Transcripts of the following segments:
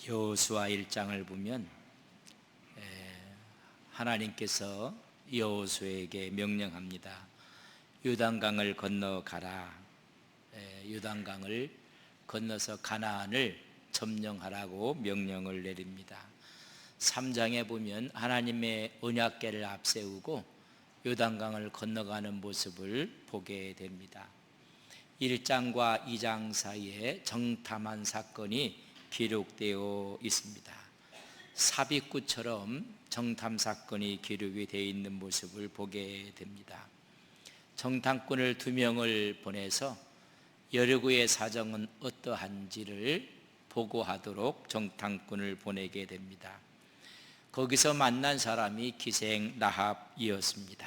여호수아 1장을 보면 하나님께서 여호수아에게 명령합니다. 요단강을 건너가라. 요단강을 건너서 가나안을 점령하라고 명령을 내립니다. 3장에 보면 하나님의 언약궤를 앞세우고 요단강을 건너가는 모습을 보게 됩니다. 1장과 2장 사이에 정탐한 사건이 기록되어 있습니다. 삽입구처럼 정탐 사건이 기록이 되어 있는 모습을 보게 됩니다. 정탐꾼을 2명을 보내서 여리고의 사정은 어떠한지를 보고하도록 정탐꾼을 보내게 됩니다. 거기서 만난 사람이 기생 라합이었습니다.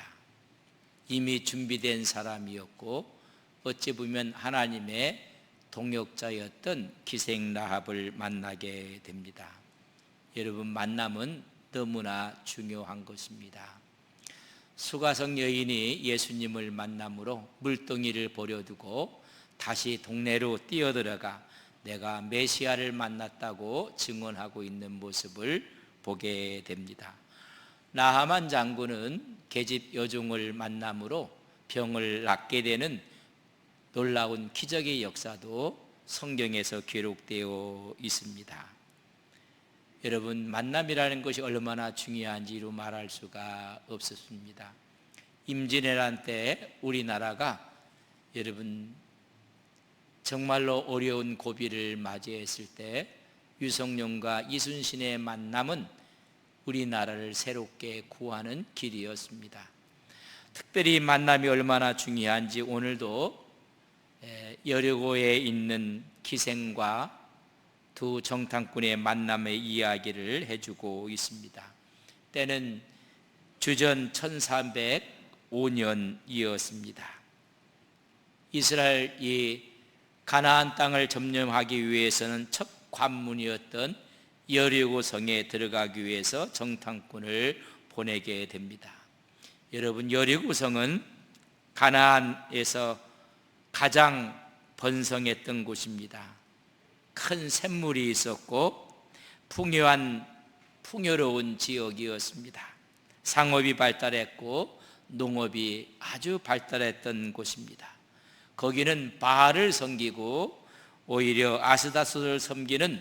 이미 준비된 사람이었고 어찌 보면 하나님의 동역자였던 기생 라합을 만나게 됩니다. 여러분, 만남은 너무나 중요한 것입니다. 수가성 여인이 예수님을 만남으로 물동이를 버려두고 다시 동네로 뛰어들어가 내가 메시아를 만났다고 증언하고 있는 모습을 보게 됩니다. 나하만 장군은 계집 여종을 만남으로 병을 낫게 되는 놀라운 기적의 역사도 성경에서 기록되어 있습니다. 여러분, 만남이라는 것이 얼마나 중요한지로 말할 수가 없었습니다. 임진왜란 때 우리나라가 여러분 정말로 어려운 고비를 맞이했을 때 유성룡과 이순신의 만남은 우리나라를 새롭게 구하는 길이었습니다. 특별히 만남이 얼마나 중요한지 오늘도 여리고에 있는 기생과 두 정탐꾼의 만남의 이야기를 해주고 있습니다. 때는 주전 1305년이었습니다. 이스라엘이 가나안 땅을 점령하기 위해서는 첫 관문이었던 여리고 성에 들어가기 위해서 정탐꾼을 보내게 됩니다. 여러분, 여리고 성은 가나안에서 가장 번성했던 곳입니다. 큰 샘물이 있었고 풍요로운 지역이었습니다. 상업이 발달했고 농업이 아주 발달했던 곳입니다. 거기는 바알을 섬기고 오히려 아스다스를 섬기는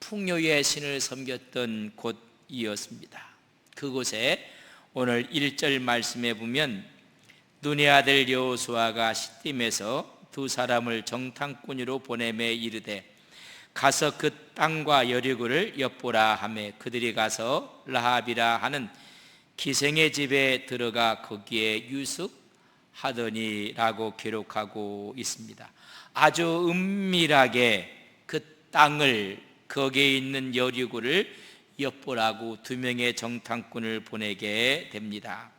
풍요의 신을 섬겼던 곳이었습니다. 그곳에 오늘 1절 말씀에 보면 눈의 아들 여호수아가 시딤에서 두 사람을 정탐꾼으로 보내매 이르되 가서 그 땅과 여리고를 엿보라 하매 그들이 가서 라합이라 하는 기생의 집에 들어가 거기에 유숙하더니라고 기록하고 있습니다. 아주 은밀하게 그 땅을, 거기에 있는 여리고를 엿보라고 2명의 정탐꾼을 보내게 됩니다.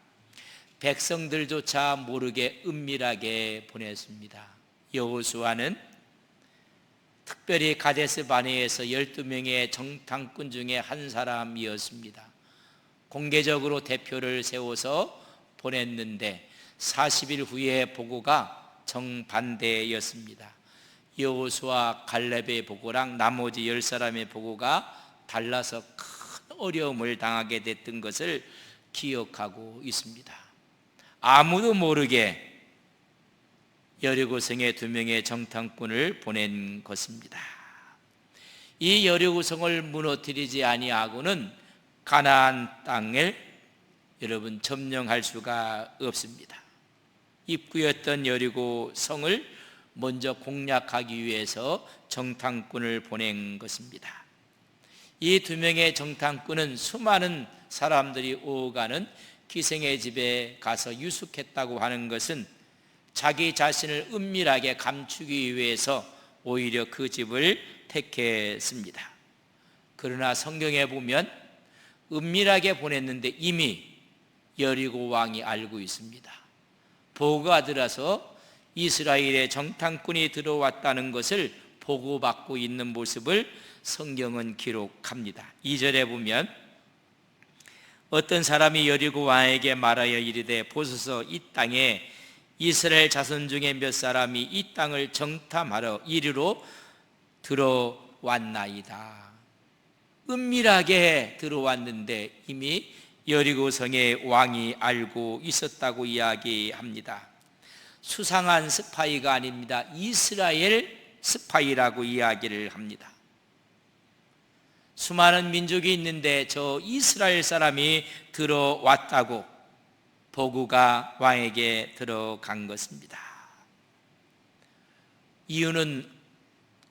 백성들조차 모르게 은밀하게 보냈습니다. 여호수아는 특별히 가데스 바네에서 12명의 정탐꾼 중에 한 사람이었습니다. 공개적으로 대표를 세워서 보냈는데 40일 후에 보고가 정반대였습니다. 여호수아 갈렙의 보고랑 나머지 10사람의 보고가 달라서 큰 어려움을 당하게 됐던 것을 기억하고 있습니다. 아무도 모르게 여리고성에 2명의 정탐꾼을 보낸 것입니다. 이 여리고성을 무너뜨리지 아니하고는 가나안 땅을 여러분 점령할 수가 없습니다. 입구였던 여리고성을 먼저 공략하기 위해서 정탐꾼을 보낸 것입니다. 이 2명의 정탐꾼은 수많은 사람들이 오가는 기생의 집에 가서 유숙했다고 하는 것은 자기 자신을 은밀하게 감추기 위해서 오히려 그 집을 택했습니다. 그러나 성경에 보면 은밀하게 보냈는데 이미 여리고 왕이 알고 있습니다. 보고가 들어서 이스라엘의 정탐꾼이 들어왔다는 것을 보고받고 있는 모습을 성경은 기록합니다. 2절에 보면 어떤 사람이 여리고 왕에게 말하여 이르되 보소서 이 땅에 이스라엘 자손 중에 몇 사람이 이 땅을 정탐하러 이리로 들어왔나이다. 은밀하게 들어왔는데 이미 여리고성의 왕이 알고 있었다고 이야기합니다. 수상한 스파이가 아닙니다. 이스라엘 스파이라고 이야기를 합니다. 수많은 민족이 있는데 저 이스라엘 사람이 들어왔다고 보고가 왕에게 들어간 것입니다. 이유는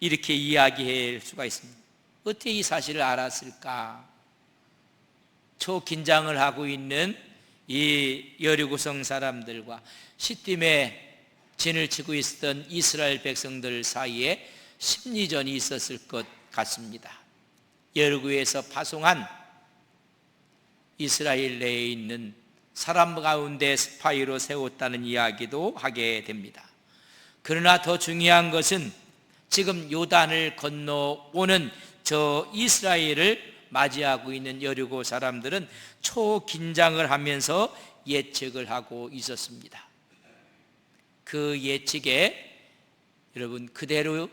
이렇게 이야기할 수가 있습니다. 어떻게 이 사실을 알았을까? 초긴장을 하고 있는 이 여리고성 사람들과 시딤에 진을 치고 있었던 이스라엘 백성들 사이에 심리전이 있었을 것 같습니다. 여리고에서 파송한 이스라엘 내에 있는 사람 가운데 스파이로 세웠다는 이야기도 하게 됩니다. 그러나 더 중요한 것은 지금 요단을 건너오는 저 이스라엘을 맞이하고 있는 여리고 사람들은 초긴장을 하면서 예측을 하고 있었습니다. 그 예측에 여러분 그대로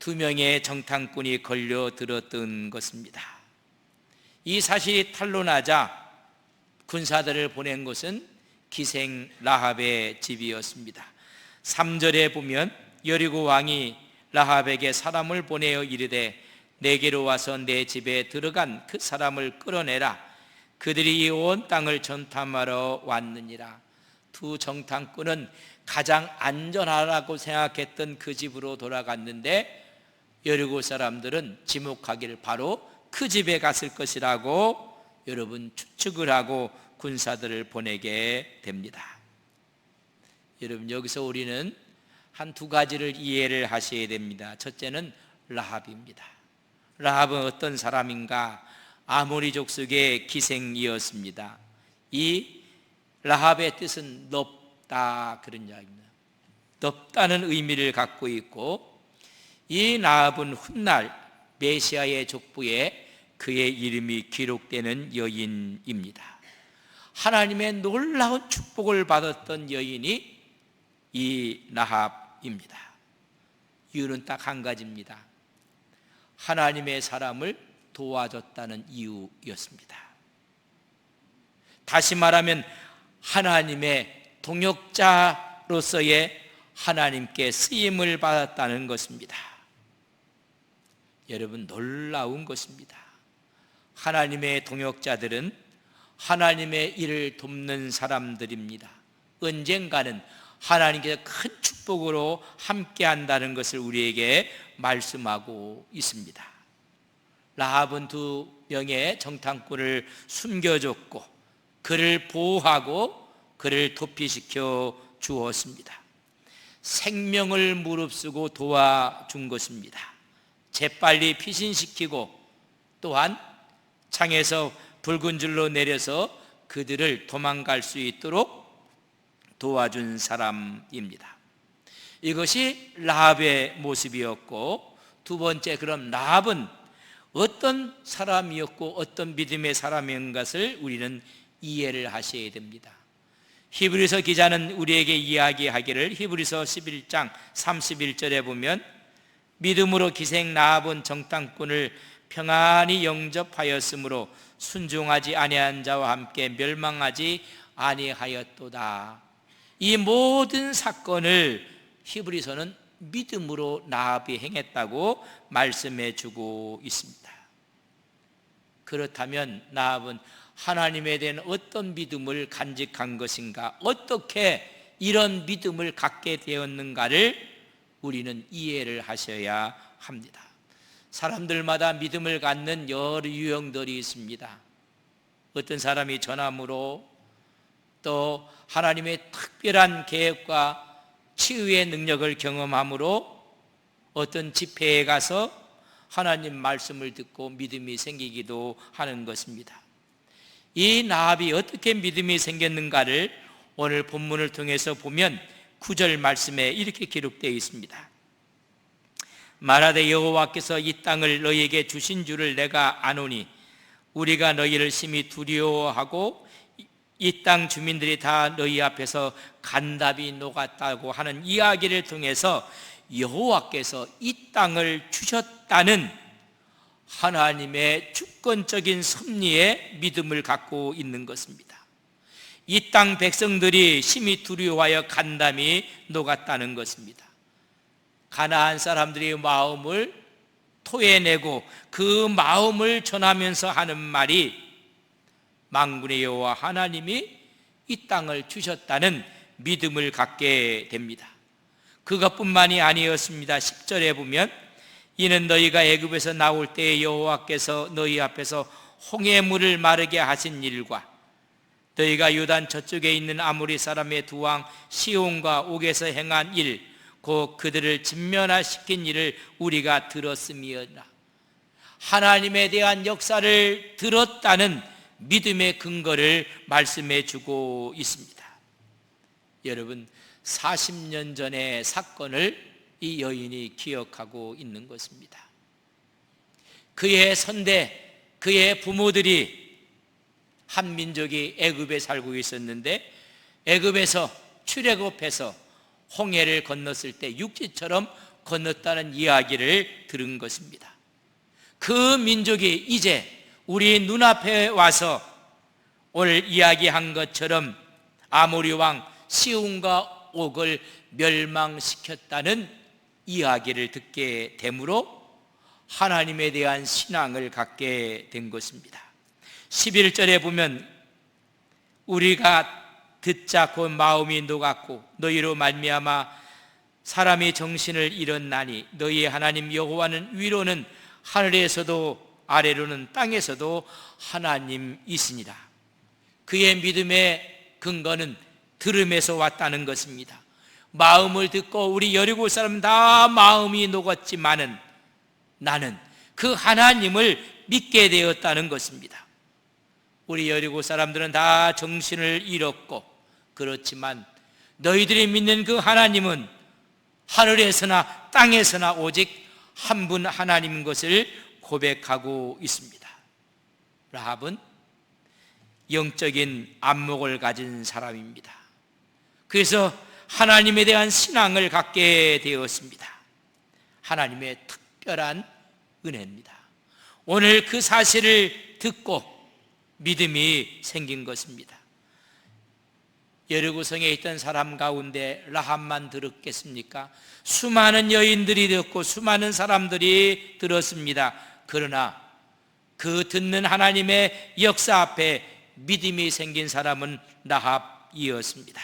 2명의 정탐꾼이 걸려들었던 것입니다. 이 사실이 탄로나자 군사들을 보낸 곳은 기생 라합의 집이었습니다. 3절에 보면 여리고 왕이 라합에게 사람을 보내어 이르되 내게로 와서 내 집에 들어간 그 사람을 끌어내라. 그들이 이 온 땅을 전탐하러 왔느니라. 두 정탐꾼은 가장 안전하라고 생각했던 그 집으로 돌아갔는데 여리고 사람들은 지목하기를 바로 그 집에 갔을 것이라고 여러분 추측을 하고 군사들을 보내게 됩니다. 여러분 여기서 우리는 한 두 가지를 이해를 하셔야 됩니다. 첫째는 라합입니다. 라합은 어떤 사람인가? 아모리 족속의 기생이었습니다. 이 라합의 뜻은 넓다 그런 이야기입니다. 넓다는 의미를 갖고 있고 이 라합은 훗날 메시아의 족보에 그의 이름이 기록되는 여인입니다. 하나님의 놀라운 축복을 받았던 여인이 이 라합입니다. 이유는 딱 한 가지입니다. 하나님의 사람을 도와줬다는 이유였습니다. 다시 말하면 하나님의 동역자로서의 하나님께 쓰임을 받았다는 것입니다. 여러분 놀라운 것입니다. 하나님의 동역자들은 하나님의 일을 돕는 사람들입니다. 언젠가는 하나님께서 큰 축복으로 함께 한다는 것을 우리에게 말씀하고 있습니다. 라합은 2명의 정탐꾼을 숨겨줬고 그를 보호하고 그를 도피시켜 주었습니다. 생명을 무릅쓰고 도와준 것입니다. 재빨리 피신시키고 또한 창에서 붉은 줄로 내려서 그들을 도망갈 수 있도록 도와준 사람입니다. 이것이 라합의 모습이었고 두 번째, 그럼 라합은 어떤 사람이었고 어떤 믿음의 사람인 것을 우리는 이해를 하셔야 됩니다. 히브리서 기자는 우리에게 이야기하기를 히브리서 11장 31절에 보면 믿음으로 기생 라합은 정탐꾼을 평안히 영접하였으므로 순종하지 아니한 자와 함께 멸망하지 아니하였도다. 이 모든 사건을 히브리서는 믿음으로 라합이 행했다고 말씀해 주고 있습니다. 그렇다면 라합은 하나님에 대한 어떤 믿음을 간직한 것인가, 어떻게 이런 믿음을 갖게 되었는가를 우리는 이해를 하셔야 합니다. 사람들마다 믿음을 갖는 여러 유형들이 있습니다. 어떤 사람이 전함으로, 또 하나님의 특별한 계획과 치유의 능력을 경험함으로 어떤 집회에 가서 하나님 말씀을 듣고 믿음이 생기기도 하는 것입니다. 이 라합이 어떻게 믿음이 생겼는가를 오늘 본문을 통해서 보면 9절 말씀에 이렇게 기록되어 있습니다. 말하되 여호와께서 이 땅을 너희에게 주신 줄을 내가 아노니 우리가 너희를 심히 두려워하고 이 땅 주민들이 다 너희 앞에서 간답이 녹았다고 하는 이야기를 통해서 여호와께서 이 땅을 주셨다는 하나님의 주권적인 섭리에 믿음을 갖고 있는 것입니다. 이 땅 백성들이 심히 두려워하여 간담이 녹았다는 것입니다. 가나안 사람들의 마음을 토해내고 그 마음을 전하면서 하는 말이 만군의 여호와 하나님이 이 땅을 주셨다는 믿음을 갖게 됩니다. 그것뿐만이 아니었습니다. 10절에 보면 이는 너희가 애굽에서 나올 때에 여호와께서 너희 앞에서 홍해물을 마르게 하신 일과 너희가 요단 저쪽에 있는 아모리 사람의 두 왕 시온과 옥에서 행한 일, 곧 그들을 진면화시킨 일을 우리가 들었음이었나. 하나님에 대한 역사를 들었다는 믿음의 근거를 말씀해 주고 있습니다. 여러분, 40년 전의 사건을 이 여인이 기억하고 있는 것입니다. 그의 선대, 그의 부모들이 한 민족이 애굽에 살고 있었는데 애굽에서 출애굽해서 홍해를 건넜을 때 육지처럼 건넜다는 이야기를 들은 것입니다. 그 민족이 이제 우리 눈앞에 와서 오늘 이야기한 것처럼 아모리 왕 시온과 옥을 멸망시켰다는 이야기를 듣게 되므로 하나님에 대한 신앙을 갖게 된 것입니다. 11절에 보면 우리가 듣자 곧 마음이 녹았고 너희로 말미암아 사람이 정신을 잃었나니 너희의 하나님 여호와는 위로는 하늘에서도 아래로는 땅에서도 하나님이시니라. 그의 믿음의 근거는 들음에서 왔다는 것입니다. 마음을 듣고 우리 여리고 사람 다 마음이 녹았지만은 나는 그 하나님을 믿게 되었다는 것입니다. 우리 여리고 사람들은 다 정신을 잃었고 그렇지만 너희들이 믿는 그 하나님은 하늘에서나 땅에서나 오직 한 분 하나님인 것을 고백하고 있습니다. 라합은 영적인 안목을 가진 사람입니다. 그래서 하나님에 대한 신앙을 갖게 되었습니다. 하나님의 특별한 은혜입니다. 오늘 그 사실을 듣고 믿음이 생긴 것입니다. 여리고성에 있던 사람 가운데 라합만 들었겠습니까? 수많은 여인들이 듣고 수많은 사람들이 들었습니다. 그러나 그 듣는 하나님의 역사 앞에 믿음이 생긴 사람은 라합이었습니다.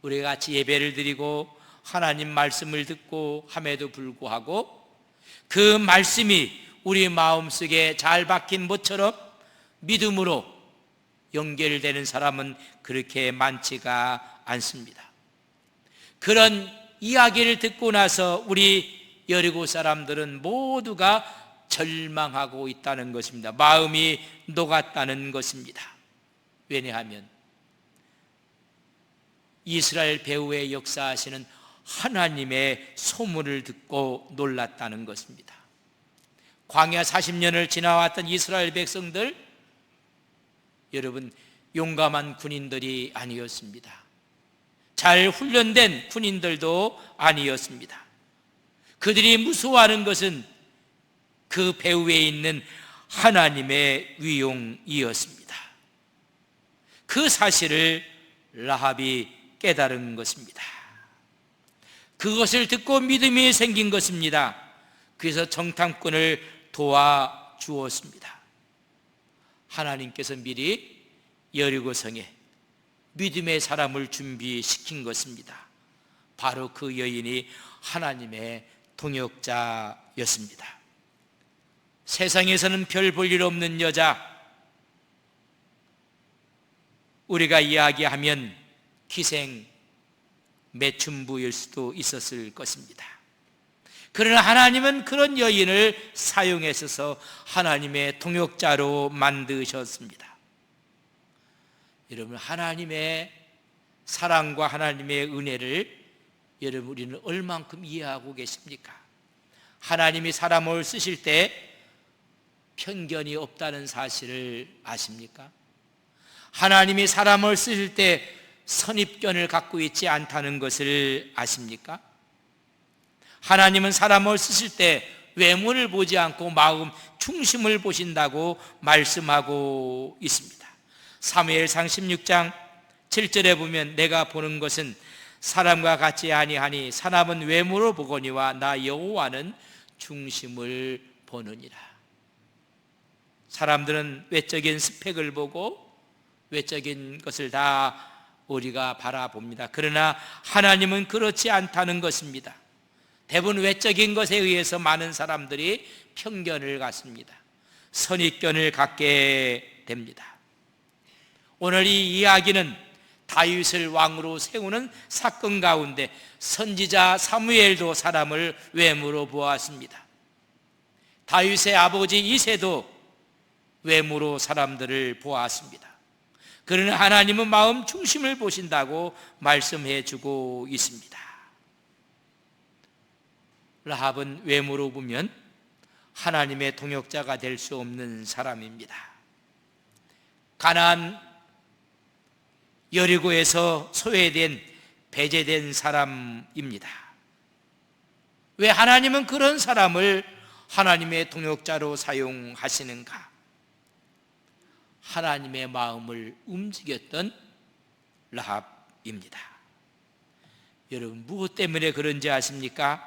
우리가 같이 예배를 드리고 하나님 말씀을 듣고 함에도 불구하고 그 말씀이 우리 마음속에 잘 박힌 모처럼 믿음으로 연결되는 사람은 그렇게 많지가 않습니다. 그런 이야기를 듣고 나서 우리 여리고 사람들은 모두가 절망하고 있다는 것입니다. 마음이 녹았다는 것입니다. 왜냐하면 이스라엘 배후에 역사하시는 하나님의 소문을 듣고 놀랐다는 것입니다. 광야 40년을 지나왔던 이스라엘 백성들, 여러분 용감한 군인들이 아니었습니다. 잘 훈련된 군인들도 아니었습니다. 그들이 무서워하는 것은 그 배후에 있는 하나님의 위용이었습니다. 그 사실을 라합이 깨달은 것입니다. 그것을 듣고 믿음이 생긴 것입니다. 그래서 정탐꾼을 도와주었습니다. 하나님께서 미리 여리고성에 믿음의 사람을 준비시킨 것입니다. 바로 그 여인이 하나님의 동역자였습니다. 세상에서는 별 볼 일 없는 여자, 우리가 이야기하면 기생 매춘부일 수도 있었을 것입니다. 그러나 하나님은 그런 여인을 사용해서 하나님의 동역자로 만드셨습니다. 여러분, 하나님의 사랑과 하나님의 은혜를 여러분 우리는 얼만큼 이해하고 계십니까? 하나님이 사람을 쓰실 때 편견이 없다는 사실을 아십니까? 하나님이 사람을 쓰실 때 선입견을 갖고 있지 않다는 것을 아십니까? 하나님은 사람을 쓰실 때 외모를 보지 않고 마음 중심을 보신다고 말씀하고 있습니다. 사무엘상 16장 7절에 보면 내가 보는 것은 사람과 같지 아니하니 사람은 외모로 보거니와 나 여호와는 중심을 보느니라. 사람들은 외적인 스펙을 보고 외적인 것을 다 우리가 바라봅니다. 그러나 하나님은 그렇지 않다는 것입니다. 대부분 외적인 것에 의해서 많은 사람들이 편견을 갖습니다. 선입견을 갖게 됩니다. 오늘 이 이야기는 다윗을 왕으로 세우는 사건 가운데 선지자 사무엘도 사람을 외모로 보았습니다. 다윗의 아버지 이새도 외모로 사람들을 보았습니다. 그러나 하나님은 마음 중심을 보신다고 말씀해 주고 있습니다. 라합은 외모로 보면 하나님의 동역자가 될 수 없는 사람입니다. 가나안 여리고에서 소외된 배제된 사람입니다. 왜 하나님은 그런 사람을 하나님의 동역자로 사용하시는가? 하나님의 마음을 움직였던 라합입니다. 여러분, 무엇 때문에 그런지 아십니까?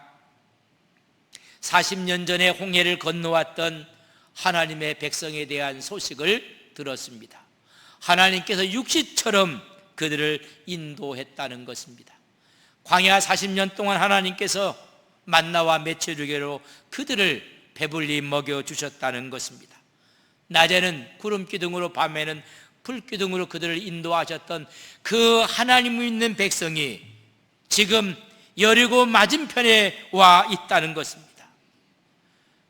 40년 전에 홍해를 건너왔던 하나님의 백성에 대한 소식을 들었습니다. 하나님께서 육시처럼 그들을 인도했다는 것입니다. 광야 40년 동안 하나님께서 만나와 메추리개로 그들을 배불리 먹여주셨다는 것입니다. 낮에는 구름 기둥으로, 밤에는 불 기둥으로 그들을 인도하셨던 그 하나님 믿는 백성이 지금 여리고 맞은편에 와 있다는 것입니다.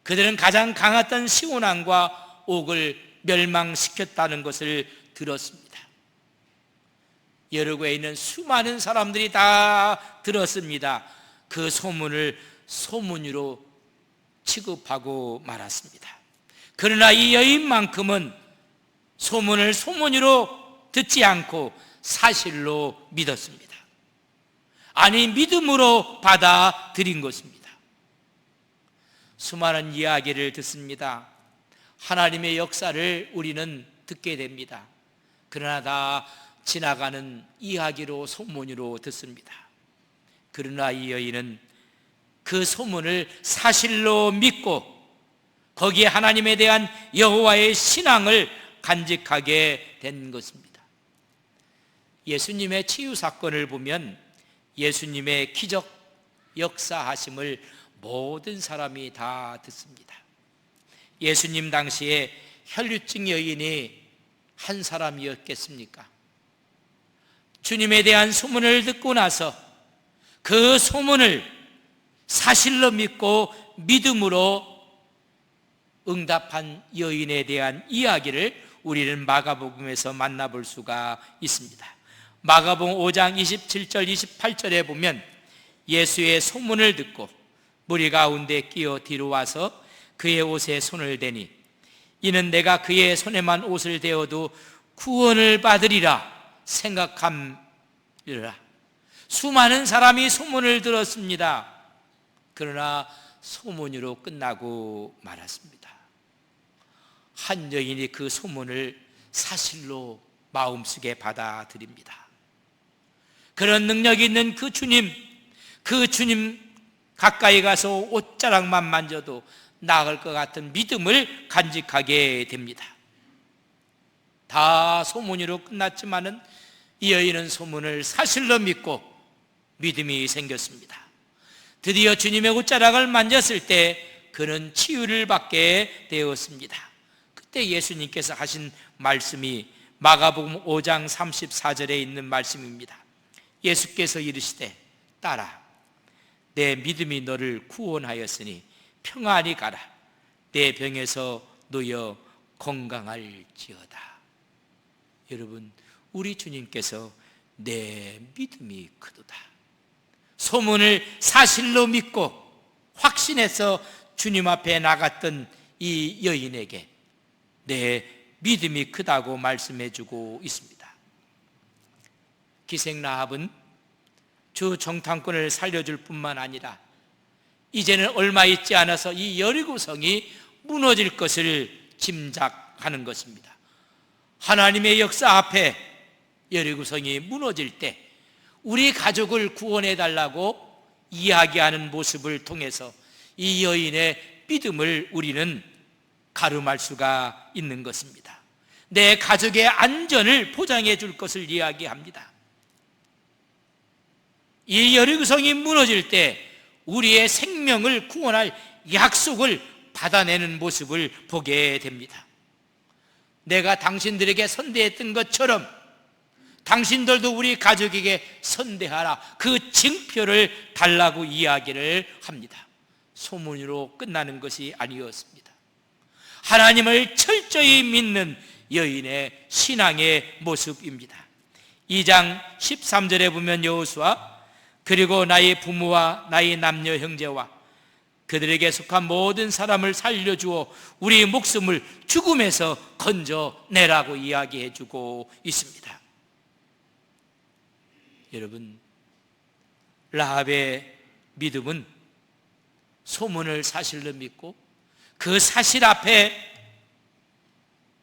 그들은 가장 강했던 시온왕과 옥을 멸망시켰다는 것을 들었습니다. 여리고에 있는 수많은 사람들이 다 들었습니다. 그 소문을 소문으로 취급하고 말았습니다. 그러나 이 여인만큼은 소문을 소문으로 듣지 않고 사실로 믿었습니다. 아니, 믿음으로 받아들인 것입니다. 수많은 이야기를 듣습니다. 하나님의 역사를 우리는 듣게 됩니다. 그러나 다 지나가는 이야기로, 소문으로 듣습니다. 그러나 이 여인은 그 소문을 사실로 믿고 거기에 하나님에 대한 여호와의 신앙을 간직하게 된 것입니다. 예수님의 치유 사건을 보면 예수님의 기적 역사하심을 모든 사람이 다 듣습니다. 예수님 당시에 혈류증 여인이 한 사람이었겠습니까? 주님에 대한 소문을 듣고 나서 그 소문을 사실로 믿고 믿음으로 응답한 여인에 대한 이야기를 우리는 마가복음에서 만나볼 수가 있습니다. 마가복음 5장 27절 28절에 보면 예수의 소문을 듣고 무리 가운데 끼어 뒤로 와서 그의 옷에 손을 대니 이는 내가 그의 손에만 옷을 대어도 구원을 받으리라 생각함이라. 수많은 사람이 소문을 들었습니다. 그러나 소문으로 끝나고 말았습니다. 한 여인이 그 소문을 사실로 마음속에 받아들입니다. 그런 능력이 있는 그 주님 가까이 가서 옷자락만 만져도 나을 것 같은 믿음을 간직하게 됩니다. 다 소문으로 끝났지만은 이 여인은 소문을 사실로 믿고 믿음이 생겼습니다. 드디어 주님의 옷자락을 만졌을 때 그는 치유를 받게 되었습니다. 그때 예수님께서 하신 말씀이 마가복음 5장 34절에 있는 말씀입니다. 예수께서 이르시되 딸아, 내 믿음이 너를 구원하였으니 평안히 가라. 내 병에서 놓여 건강할지어다. 여러분, 우리 주님께서 내 믿음이 크도다. 소문을 사실로 믿고 확신해서 주님 앞에 나갔던 이 여인에게 내 믿음이 크다고 말씀해 주고 있습니다. 기생 라합은 주 정탐꾼을 살려줄 뿐만 아니라 이제는 얼마 있지 않아서 이 여리고성이 무너질 것을 짐작하는 것입니다. 하나님의 역사 앞에 여리고성이 무너질 때 우리 가족을 구원해 달라고 이야기하는 모습을 통해서 이 여인의 믿음을 우리는 가름할 수가 있는 것입니다. 내 가족의 안전을 보장해 줄 것을 이야기합니다. 이 여리고성이 무너질 때 우리의 생명을 구원할 약속을 받아내는 모습을 보게 됩니다. 내가 당신들에게 선대했던 것처럼 당신들도 우리 가족에게 선대하라, 그 징표를 달라고 이야기를 합니다. 소문으로 끝나는 것이 아니었습니다. 하나님을 철저히 믿는 여인의 신앙의 모습입니다. 2장 13절에 보면 여호수아 그리고 나의 부모와 나의 남녀 형제와 그들에게 속한 모든 사람을 살려주어 우리 목숨을 죽음에서 건져내라고 이야기해 주고 있습니다. 여러분, 라합의 믿음은 소문을 사실로 믿고 그 사실 앞에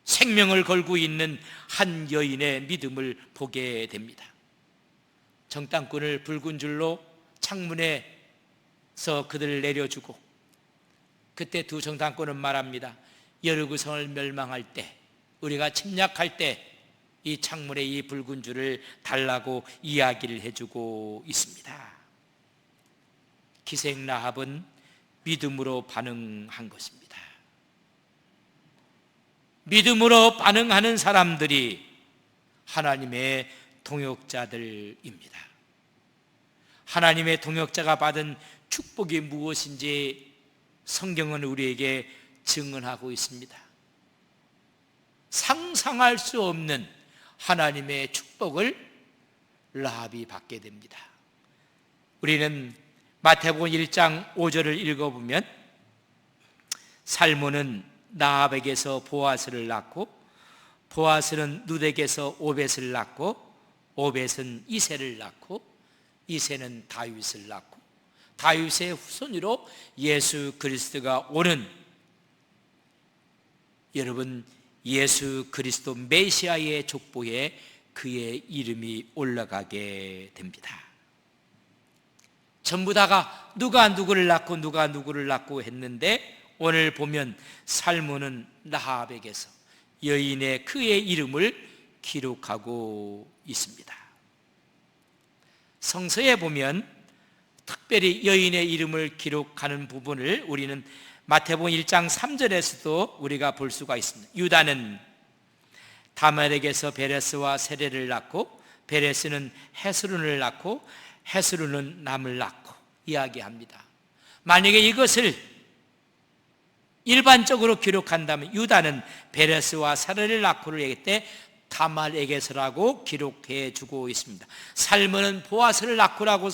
생명을 걸고 있는 한 여인의 믿음을 보게 됩니다. 정탐꾼을 붉은 줄로 창문에서 그들을 내려주고, 그때 두 정탐꾼은 말합니다. 여리고성을 멸망할 때, 우리가 침략할 때 이 창문에 이 붉은 줄을 달라고 이야기를 해주고 있습니다. 기생 라합은 믿음으로 반응한 것입니다. 믿음으로 반응하는 사람들이 하나님의 동역자들입니다. 하나님의 동역자가 받은 축복이 무엇인지 성경은 우리에게 증언하고 있습니다. 상상할 수 없는 하나님의 축복을 라합이 받게 됩니다. 우리는 마태복음 1장 5절을 읽어보면 살몬은 라합에게서 보아스를 낳고, 보아스는 룻에게서 오벳을 낳고, 오벳은 이새를 낳고, 이새는 다윗을 낳고, 다윗의 후손으로 예수 그리스도가 오는, 여러분, 예수 그리스도 메시아의 족보에 그의 이름이 올라가게 됩니다. 전부 다가 누가 누구를 낳고 누가 누구를 낳고 했는데, 오늘 보면 살몬은 라합에게서 여인의 그의 이름을 기록하고 있습니다. 성서에 보면 특별히 여인의 이름을 기록하는 부분을 우리는 마태복음 1장 3절에서도 우리가 볼 수가 있습니다. 유다는 다말에게서 베레스와 세레를 낳고, 베레스는 헤스론을 낳고, 헤스론은 남을 낳고 이야기합니다. 만약에 이것을 일반적으로 기록한다면 유다는 베레스와 사레를 낳고를 얘기할 때 다말에게서라고 기록해 주고 있습니다. 살몬은 보아스를 낳고라고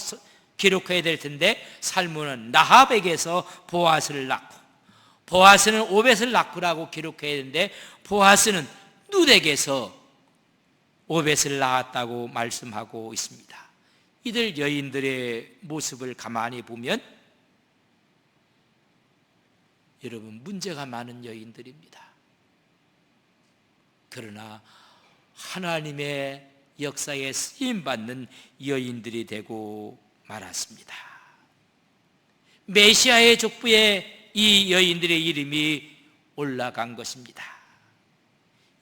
기록해야 될 텐데 살몬은 라합에게서 보아스를 낳고, 보아스는 오벳을 낳고라고 기록해야 되는데 보아스는 룻에게서 오벳을 낳았다고 말씀하고 있습니다. 이들 여인들의 모습을 가만히 보면 여러분, 문제가 많은 여인들입니다. 그러나 하나님의 역사에 쓰임받는 여인들이 되고 말았습니다. 메시아의 족보에 이 여인들의 이름이 올라간 것입니다.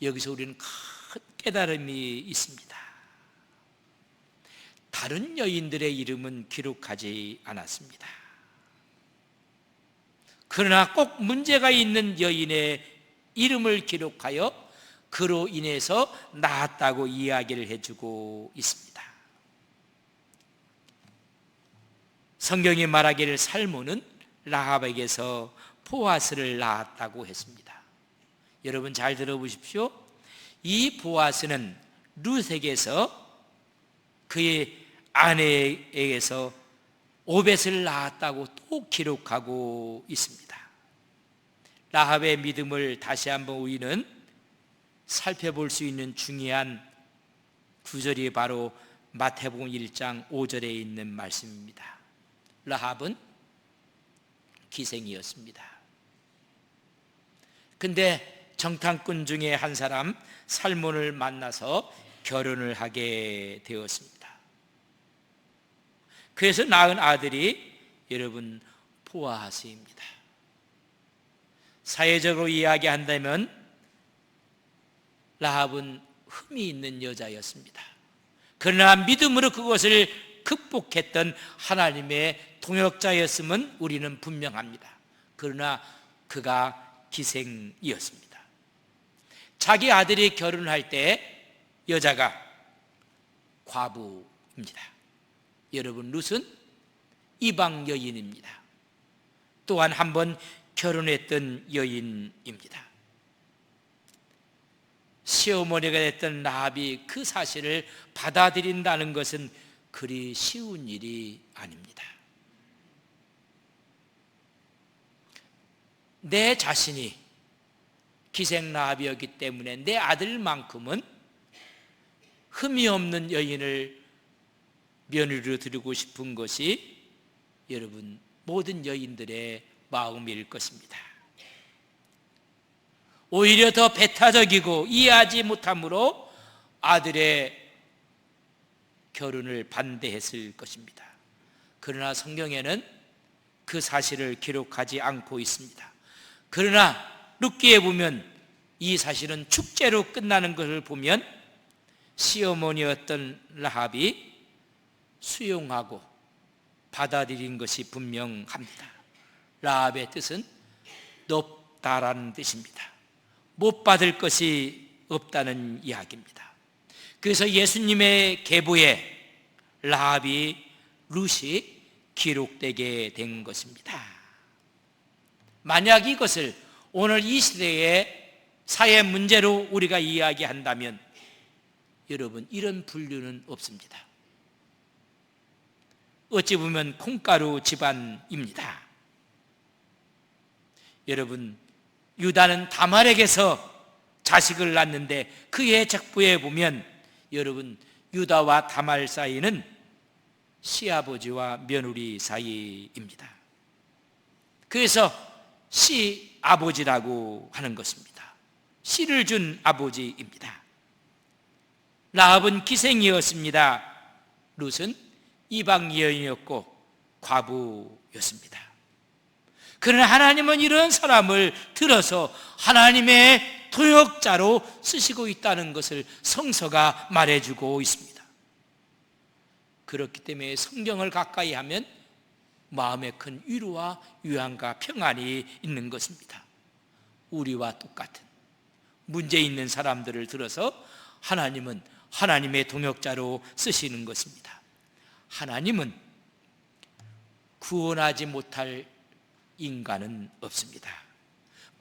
여기서 우리는 큰 깨달음이 있습니다. 다른 여인들의 이름은 기록하지 않았습니다. 그러나 꼭 문제가 있는 여인의 이름을 기록하여 그로 인해서 낳았다고 이야기를 해주고 있습니다. 성경이 말하기를 살몬은 라합에게서 보아스를 낳았다고 했습니다. 여러분 잘 들어보십시오. 이 보아스는 룻에게서 그의 아내에게서 오벳을 낳았다고 또 기록하고 있습니다. 라합의 믿음을 다시 한번 우리는 살펴볼 수 있는 중요한 구절이 바로 마태복음 1장 5절에 있는 말씀입니다. 라합은 기생이었습니다. 근데 정탐꾼 중에 한 사람 살몬을 만나서 결혼을 하게 되었습니다. 그래서 낳은 아들이 여러분 보아하스입니다. 사회적으로 이야기한다면 라합은 흠이 있는 여자였습니다. 그러나 믿음으로 그것을 극복했던 하나님의 동역자였음은 우리는 분명합니다. 그러나 그가 기생이었습니다. 자기 아들이 결혼할 때 여자가 과부입니다. 여러분, 룻은 이방 여인입니다. 또한 한 번 결혼했던 여인입니다. 시어머니가 됐던 라합이 그 사실을 받아들인다는 것은 그리 쉬운 일이 아닙니다. 내 자신이 기생 라합이었기 때문에 내 아들만큼은 흠이 없는 여인을 며느리로 드리고 싶은 것이 여러분 모든 여인들의 마음일 것입니다. 오히려 더 배타적이고 이해하지 못함으로 아들의 결혼을 반대했을 것입니다. 그러나 성경에는 그 사실을 기록하지 않고 있습니다. 그러나 룻기에 보면 이 사실은 축제로 끝나는 것을 보면 시어머니였던 라합이 수용하고 받아들인 것이 분명합니다. 라합의 뜻은 높다라는 뜻입니다. 못 받을 것이 없다는 이야기입니다. 그래서 예수님의 계보에 라합이 룻이 기록되게 된 것입니다. 만약 이것을 오늘 이 시대의 사회 문제로 우리가 이야기한다면 여러분 이런 분류는 없습니다. 어찌 보면 콩가루 집안입니다. 여러분, 유다는 다말에게서 자식을 낳는데 그의 작부에 보면 여러분 유다와 다말 사이는 시아버지와 며느리 사이입니다. 그래서 시아버지라고 하는 것입니다. 씨를 준 아버지입니다. 라합은 기생이었습니다. 룻은 이방 여인이었고 과부였습니다. 그러나 하나님은 이런 사람을 들어서 하나님의 동역자로 쓰시고 있다는 것을 성서가 말해주고 있습니다. 그렇기 때문에 성경을 가까이 하면 마음에 큰 위로와 유안과 평안이 있는 것입니다. 우리와 똑같은 문제 있는 사람들을 들어서 하나님은 하나님의 동역자로 쓰시는 것입니다. 하나님은 구원하지 못할 인간은 없습니다.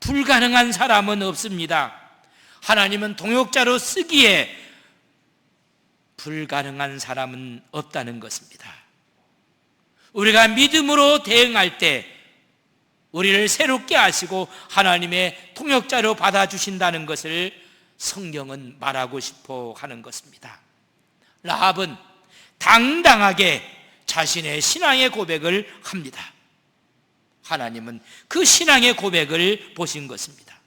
불가능한 사람은 없습니다. 하나님은 동역자로 쓰기에 불가능한 사람은 없다는 것입니다. 우리가 믿음으로 대응할 때 우리를 새롭게 하시고 하나님의 통역자로 받아주신다는 것을 성경은 말하고 싶어 하는 것입니다. 라합은 당당하게 자신의 신앙의 고백을 합니다. 하나님은 그 신앙의 고백을 보신 것입니다.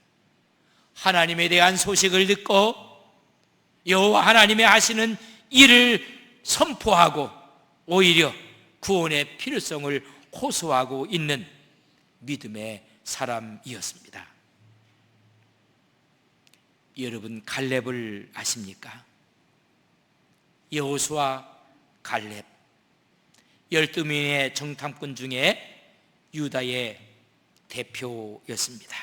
하나님에 대한 소식을 듣고 여호와 하나님의 하시는 일을 선포하고 오히려 구원의 필요성을 호소하고 있는 믿음의 사람이었습니다. 여러분 갈렙을 아십니까? 여호수아 갈렙 12명의 정탐꾼 중에 유다의 대표였습니다.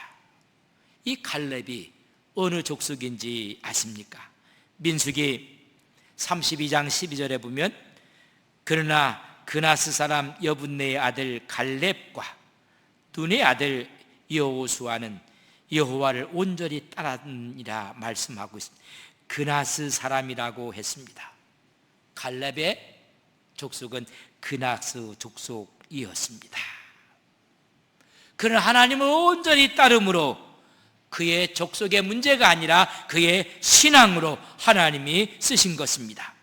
이 갈렙이 어느 족속인지 아십니까? 민수기 32장 12절에 보면 그러나 그나스 사람 여분네의 아들 갈렙과 눈의 아들 여호수아는 여호와를 온전히 따랐느니라 말씀하고 있습니다. 그나스 사람이라고 했습니다. 갈렙의 족속은 그나스 족속이었습니다. 그는 하나님을 온전히 따름으로 그의 족속의 문제가 아니라 그의 신앙으로 하나님이 쓰신 것입니다.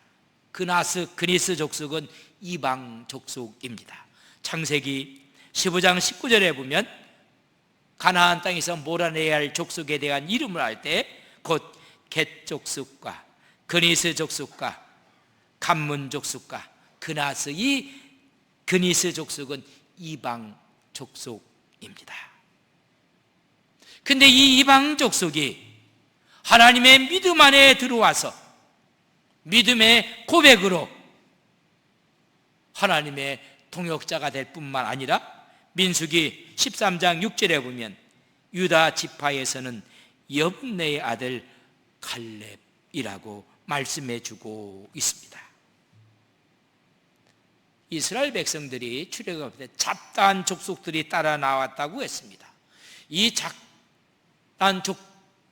그니스 족속은 이방 족속입니다. 창세기 15장 19절에 보면 가나안 땅에서 몰아내야 할 족속에 대한 이름을 할 때 곧 겟 족속과 그니스 족속과 감문 족속과 그나스, 이 그니스 족속은 이방 족속입니다. 근데 이 이방 족속이 하나님의 믿음 안에 들어와서 믿음의 고백으로 하나님의 통역자가 될 뿐만 아니라 민수기 13장 6절에 보면 유다 지파에서는 여분네의 아들 갈렙이라고 말씀해 주고 있습니다. 이스라엘 백성들이 출애굽할 때 잡다한 족속들이 따라 나왔다고 했습니다. 이 잡다한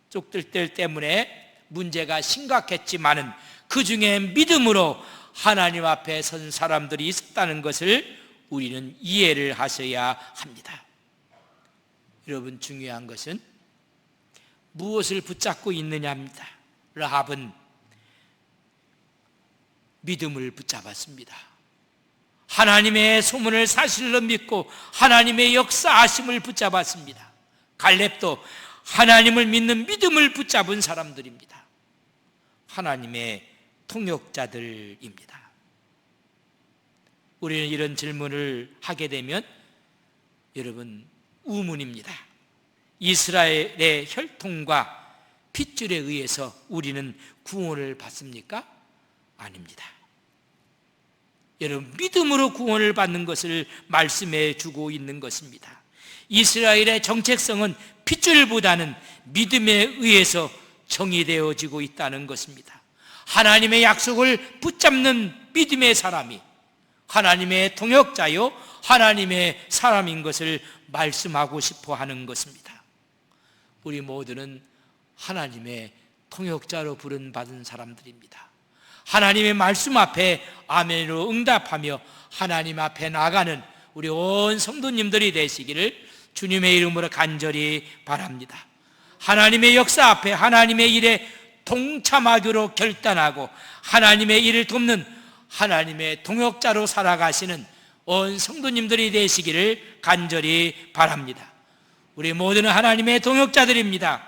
족속들 때문에 문제가 심각했지만은 그 중에 믿음으로 하나님 앞에 선 사람들이 있었다는 것을 우리는 이해를 하셔야 합니다. 여러분, 중요한 것은 무엇을 붙잡고 있느냐입니다. 라합은 믿음을 붙잡았습니다. 하나님의 소문을 사실로 믿고 하나님의 역사하심을 붙잡았습니다. 갈렙도 하나님을 믿는 믿음을 붙잡은 사람들입니다. 하나님의 통역자들입니다. 우리는 이런 질문을 하게 되면 여러분, 우문입니다. 이스라엘의 혈통과 핏줄에 의해서 우리는 구원을 받습니까? 아닙니다. 여러분, 믿음으로 구원을 받는 것을 말씀해 주고 있는 것입니다. 이스라엘의 정체성은 핏줄보다는 믿음에 의해서 정의되어지고 있다는 것입니다. 하나님의 약속을 붙잡는 믿음의 사람이 하나님의 통역자요 하나님의 사람인 것을 말씀하고 싶어 하는 것입니다. 우리 모두는 하나님의 통역자로 부름받은 사람들입니다. 하나님의 말씀 앞에 아멘으로 응답하며 하나님 앞에 나가는 우리 온 성도님들이 되시기를 주님의 이름으로 간절히 바랍니다. 하나님의 역사 앞에 하나님의 일에 동참하기로 결단하고 하나님의 일을 돕는 하나님의 통역자로 살아가시는 온 성도님들이 되시기를 간절히 바랍니다. 우리 모두는 하나님의 통역자들입니다.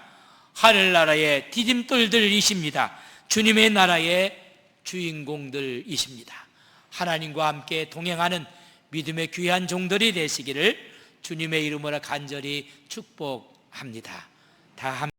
하늘나라의 디딤돌들이십니다. 주님의 나라의 주인공들이십니다. 하나님과 함께 동행하는 믿음의 귀한 종들이 되시기를 주님의 이름으로 간절히 축복합니다. 다 함께